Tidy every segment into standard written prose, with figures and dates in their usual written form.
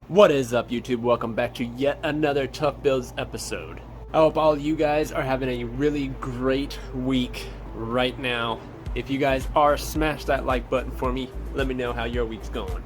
What is up, YouTube? Welcome back to yet another Tough Builds episode. I hope all you guys are having a really great week right now. If you guys are, smash that like button for me. Let me know how your week's going.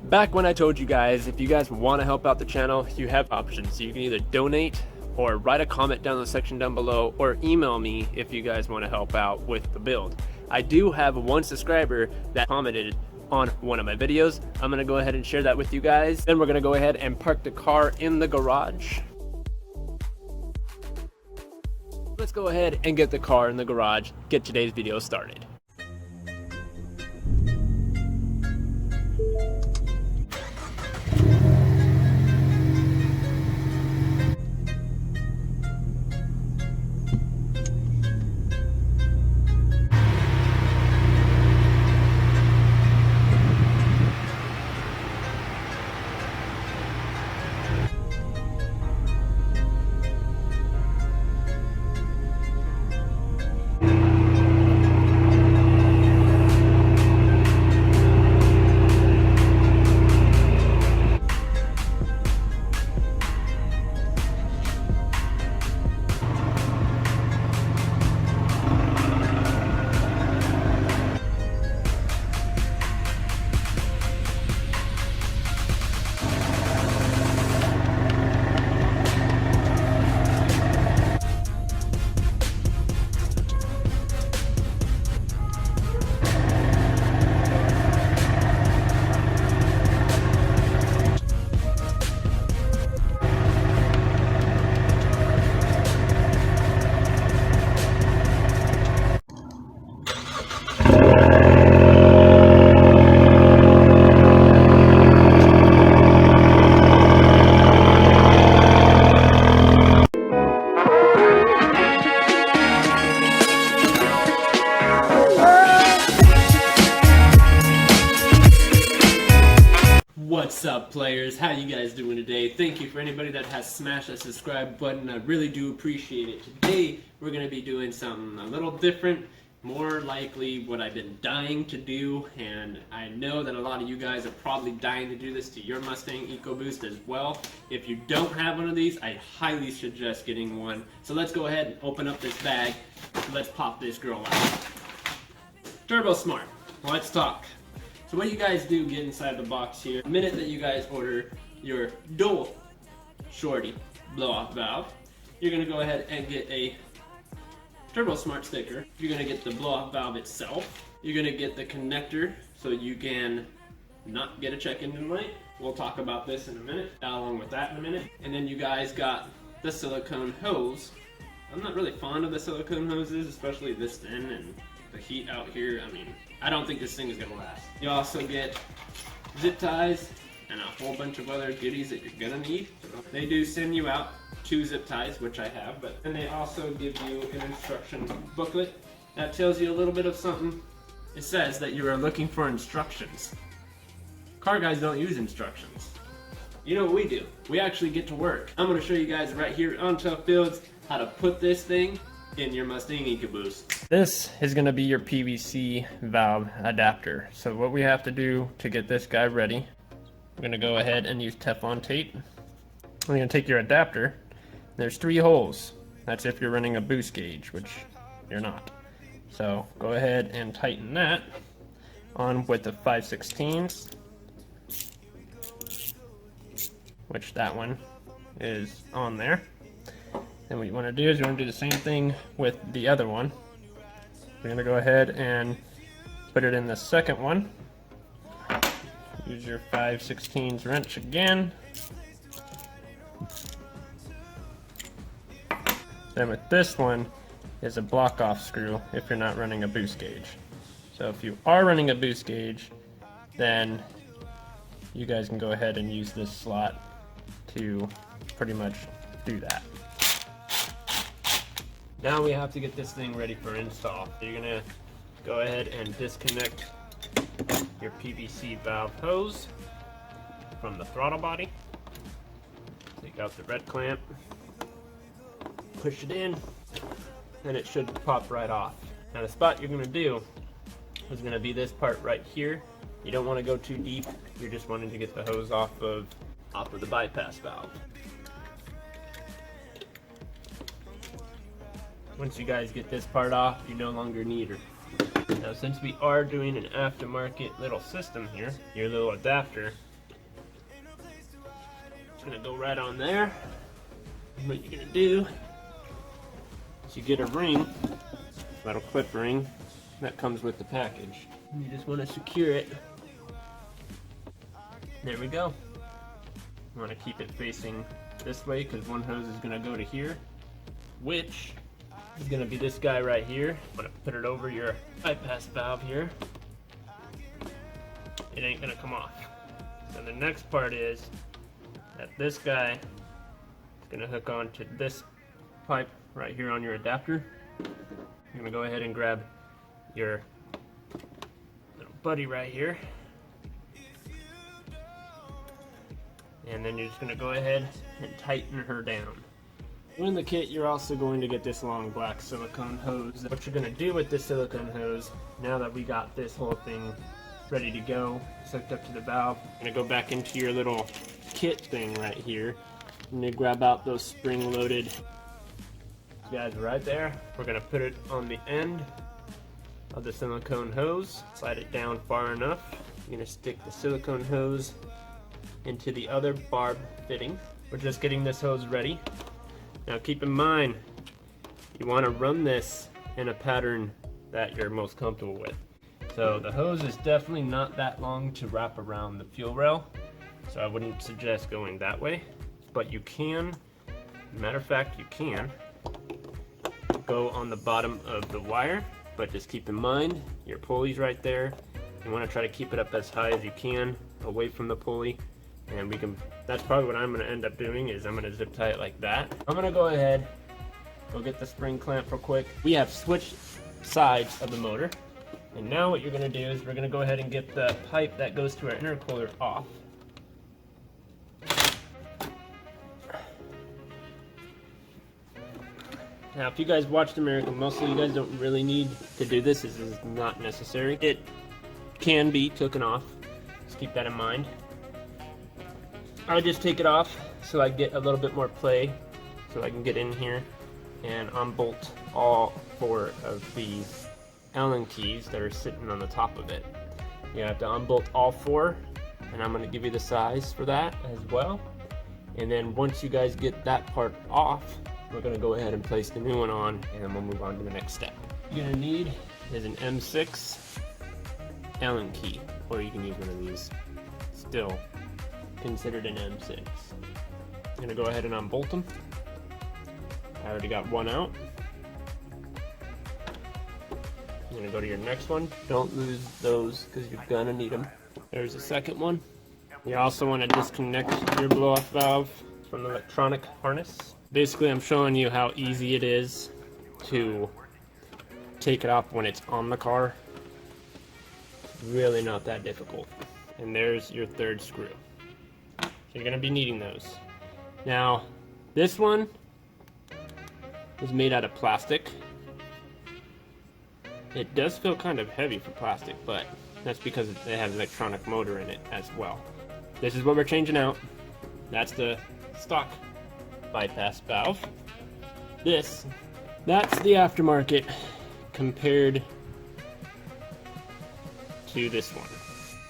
Back when I told you guys, if you guys want to help out the channel, you have options. You can either donate or write a comment down in the section down below, or email me if you guys want to help out with the build. I do have one subscriber that commented on one of my videos. I'm gonna go ahead and share that with you guys. Then we're gonna go ahead and park the car in the garage. Let's go ahead and get the car in the garage, get today's video started. What's up, players? How you guys doing today? Thank you for anybody that has smashed that subscribe button. I really do appreciate it. Today we're going to be doing something a little different, more likely what I've been dying to do, and I know that a lot of you guys are probably dying to do this to your Mustang Ecoboost as well. If you don't have one of these, I highly suggest getting one. So let's go ahead and open up this bag. Let's pop this girl out. Turbosmart, let's talk. So what you guys do, get inside the box here. The minute that you guys order your dual Shortie blow-off valve, you're gonna go ahead and get a Turbosmart sticker. You're gonna get the blow-off valve itself. You're gonna get the connector so you can not get a check engine light. We'll talk about this in a minute, along with that in a minute. And then you guys got the silicone hose. I'm not really fond of the silicone hoses, especially this thin and the heat out here. I mean, I don't think this thing is gonna last. You also get zip ties and a whole bunch of other goodies that you're gonna need. They do send you out 2 zip ties, which I have, but then they also give you an instruction booklet that tells you a little bit of something. It says that you are looking for instructions. Car guys don't use instructions. You know what we do? We actually get to work. I'm gonna show you guys right here on Tough Builds how to put this thing in your Mustang Ecoboost. This is going to be your Pvc Valve Adapter. So what we have to do to get this guy ready, we're going to go ahead and use Teflon tape. We're going to take your adapter. There's 3 holes. That's if you're running a boost gauge, which you're not. So go ahead and tighten that on with the 5/16, which that one is on there. Then what you want to do is you want to do the same thing with the other one. We're going to go ahead and put it in the second one. Use your 5/16 wrench again. Then with this one is a block off screw if you're not running a boost gauge. So if you are running a boost gauge, then you guys can go ahead and use this slot to pretty much do that. Now we have to get this thing ready for install. You're gonna go ahead and disconnect your PVC valve hose from the throttle body. Take out the red clamp, push it in, and it should pop right off. Now the spot you're gonna do is gonna be this part right here. You don't want to go too deep. You're just wanting to get the hose off of off of the bypass valve. Once you guys get this part off, you no longer need her. Now, since we are doing an aftermarket little system here, your little adapter, it's gonna go right on there. And what you're gonna do is you get a ring, little clip ring that comes with the package. And you just want to secure it. There we go. You want to keep it facing this way because one hose is going to go to here, which is going to be this guy right here. I'm going to put it over your bypass valve here. It ain't going to come off. So the next part is that this guy is going to hook onto this pipe right here on your adapter. You're going to go ahead and grab your little buddy right here. And then you're just going to go ahead and tighten her down. In the kit, you're also going to get this long black silicone hose. What you're going to do with this silicone hose, now that we got this whole thing ready to go, hooked up to the valve, you're going to go back into your little kit thing right here, and you grab out those spring-loaded guys right there. We're going to put it on the end of the silicone hose, slide it down far enough. You're going to stick the silicone hose into the other barb fitting. We're just getting this hose ready. Now keep in mind, you want to run this in a pattern that you're most comfortable with. So the hose is definitely not that long to wrap around the fuel rail, so I wouldn't suggest going that way, but you can, matter of fact you can, go on the bottom of the wire, but just keep in mind your pulley's right there. You want to try to keep it up as high as you can away from the pulley. And we can, that's probably what I'm going to end up doing, is I'm going to zip tie it like that. I'm going to go ahead, go get the spring clamp real quick. We have switched sides of the motor. And now what you're going to do is we're going to go ahead and get the pipe that goes to our intercooler off. Now if you guys watched American Muscle, you guys don't really need to do this. This is not necessary. It can be taken off. Just keep that in mind. I would just take it off so I get a little bit more play, so I can get in here and unbolt all 4 of these Allen keys that are sitting on the top of it. You have to unbolt all 4, and I'm going to give you the size for that as well. And then once you guys get that part off, we're going to go ahead and place the new one on, and then we'll move on to the next step. What you're going to need is an M6 Allen key, or you can use one of these. Still considered an M6. I'm going to go ahead and unbolt them. I already got one out. I'm going to go to your next one. Don't lose those because you're going to need them. There's the second one. You also want to disconnect your blow-off valve from the electronic harness. Basically, I'm showing you how easy it is to take it off when it's on the car. Really not that difficult. And there's your third screw. You're going to be needing those. Now, this one is made out of plastic. It does feel kind of heavy for plastic, but that's because it has an electronic motor in it as well. This is what we're changing out. That's the stock bypass valve. That's the aftermarket compared to this one.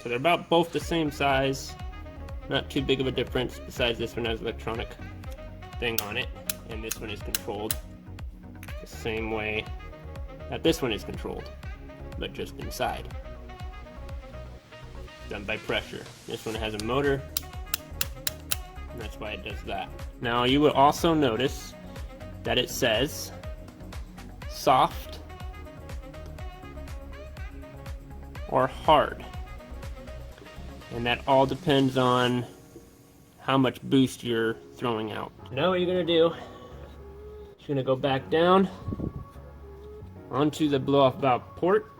So they're about both the same size. Not too big of a difference, besides this one has electronic thing on it, and this one is controlled the same way that this one is controlled, but just inside. Done by pressure. This one has a motor, and that's why it does that. Now you will also notice that it says soft or hard. And that all depends on how much boost you're throwing out. Now what you're going to do, you're going to go back down onto the blow-off valve port.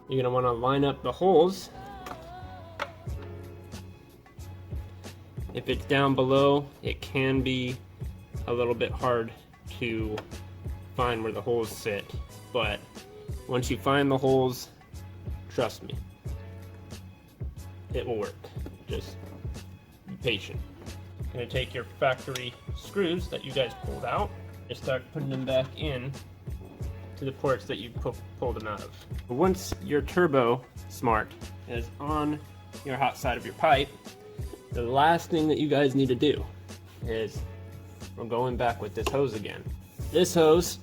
You're going to want to line up the holes. If it's down below, it can be a little bit hard to find where the holes sit, but once you find the holes, trust me, it will work. Just be patient. You're going to take your factory screws that you guys pulled out and start putting them back in to the ports that you pulled them out of. Once your Turbosmart is on your hot side of your pipe, the last thing that you guys need to do is, we're going back with this hose again. This hose,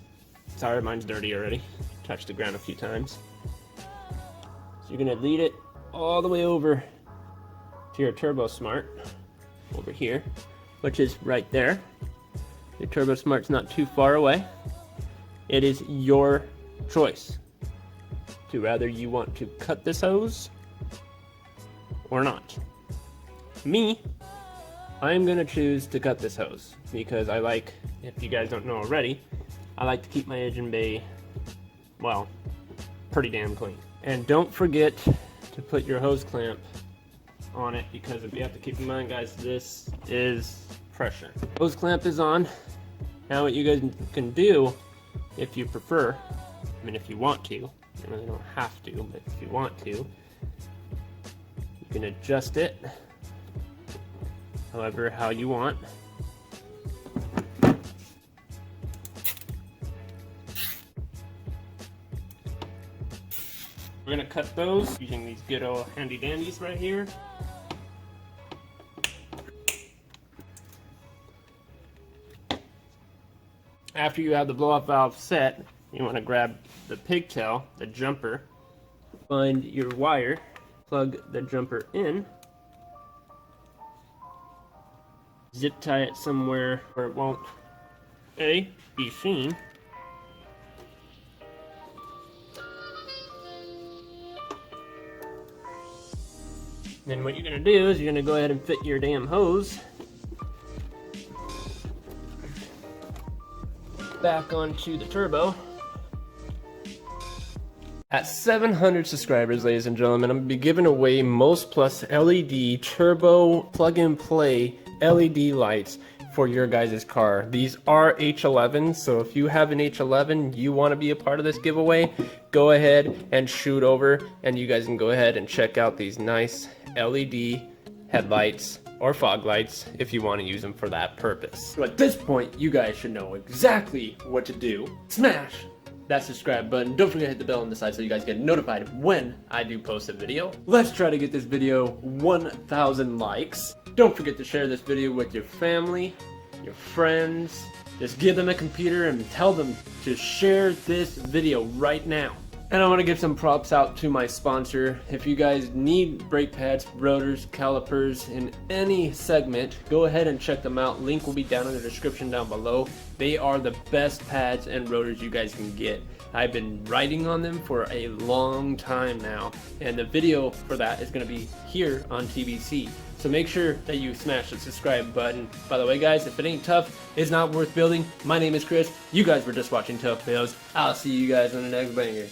sorry, mine's dirty already, touched the ground a few times. So you're gonna lead it all the way over to your Turbosmart, over here, which is right there. Your Turbosmart's not too far away. It is your choice to whether you want to cut this hose or not. Me, I'm gonna choose to cut this hose because I like, if you guys don't know already, I like to keep my engine bay, well, pretty damn clean. And don't forget to put your hose clamp on it, because if you have to keep in mind, guys, this is pressure. Hose clamp is on. Now what you guys can do, if you prefer, I mean if you want to, you really don't have to, but if you want to, you can adjust it however how you want. We're gonna cut those using these good old handy dandies right here. After you have the blow-off valve set, you want to grab the pigtail, the jumper, find your wire, plug the jumper in, zip tie it somewhere where it won't be seen. Then what you're going to do is you're going to go ahead and fit your damn hose back onto the turbo. At 700 subscribers, ladies and gentlemen, I'm going to be giving away Most Plus LED Turbo Plug-and-Play LED lights for your guys' car. These are H11s, so if you have an H11, you want to be a part of this giveaway, go ahead and shoot over, and you guys can go ahead and check out these nice LED headlights or fog lights if you want to use them for that purpose. So at this point, you guys should know exactly what to do. Smash that subscribe button. Don't forget to hit the bell on the side so you guys get notified when I do post a video. Let's try to get this video 1,000 likes. Don't forget to share this video with your family, your friends. Just give them a computer and tell them to share this video right now. And I want to give some props out to my sponsor. If you guys need brake pads, rotors, calipers in any segment, go ahead and check them out. Link will be down in the description down below. They are the best pads and rotors you guys can get. I've been writing on them for a long time now, and the video for that is going to be here on TBC. So make sure that you smash the subscribe button. By the way, guys, if it ain't tough, it's not worth building. My name is Chris. You guys were just watching Tough Fails. I'll see you guys on the next banger.